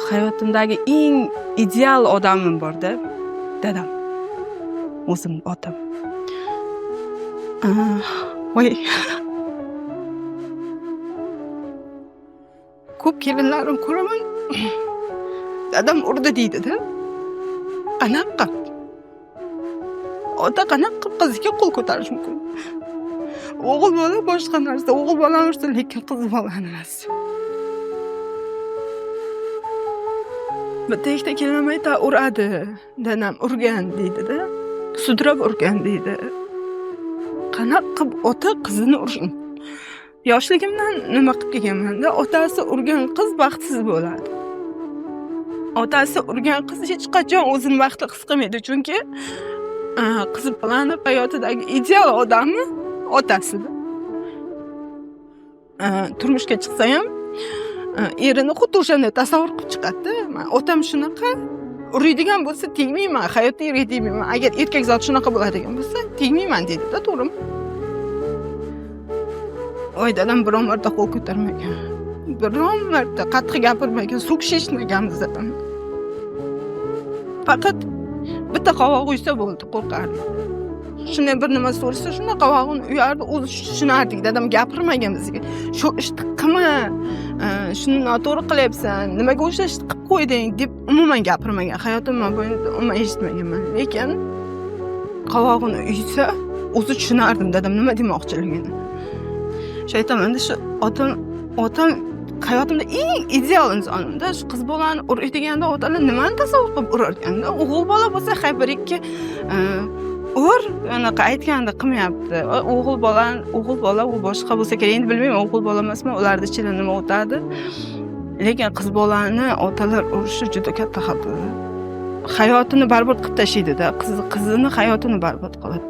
hayotimdagi eng ideal odamim bor-da, dadam. O'zim otam. Voy. Ko'p kelinlarni ko'raman. Dadam urdi deydi-da. Qanaqa? Ota qanaqa qizga qo'l ko'tarish mumkin? O'g'il bola boshqa narsa, o'g'il bola ursa, lekin qiz bolani emas. Bitta ikkita kelin ayta uradi. Dadam urgan deydi-da. Sudrab urgan deydi. Qanaqa ota qizini urishini? Yoshligimdan nima qilib kelganman-da, otasi urgan qiz baxtsiz bo'ladi. Otasi urgan qiz hech qachon o'zini baxtli his qilmaydi, chunki qiz bolani hayotidagi ideal odami otasidir. Turmushga chiqsa ham erini xuddi o'shanday tasavvur qilib chiqadi-da. Otam shunaqa uradigan bo'lsa tegmayman, hayotda erga tegmayman. Agar erkak zot shunaqa bo'ladigan bo'lsa, tegmayman deydi-da, to'g'rimi? Voy, dadam biron marta qo'l ko'tarmagan. Biron marta qattiq gapirmagan, so'kishishmaganmiz dadam. Faqat bitta qovoq uysa bo'ldi, qo'rqardi. Shunday bir nima so'rasa, shunday qovog'ini uyardi, o'zi tushunardik. Dadam gapirmagan bizga. Shu ishni qilma, shuni noto'g'ri qilyapsan, nimaga o'sha ishni qilib qo'yding deb umuman gapirmagan. Hayotim mobaynida umuman eshitmaganman. Lekin qovog'ini uysa, o'zi tushunardim dadam nima demoqchiligini. Shu aytaman-da, shu otam hayotimda eng ideal insonimda. Shu qiz bolani urayotganda otalar nimani tasavvur qilib urarganda, o'g'il bola bo'lsa hay bir ikki ur, anaqa aytganda qilmayapti. O'g'il bola u boshqa bo'lsa kerak. Endi bilmayman, o'g'il bola emasmi, ularda ichida nima o'tadi. Lekin qiz bolani otalar urishi juda katta xato. Hayotini barbod qilib tashlaydi-da, qizini hayotini barbod qiladi.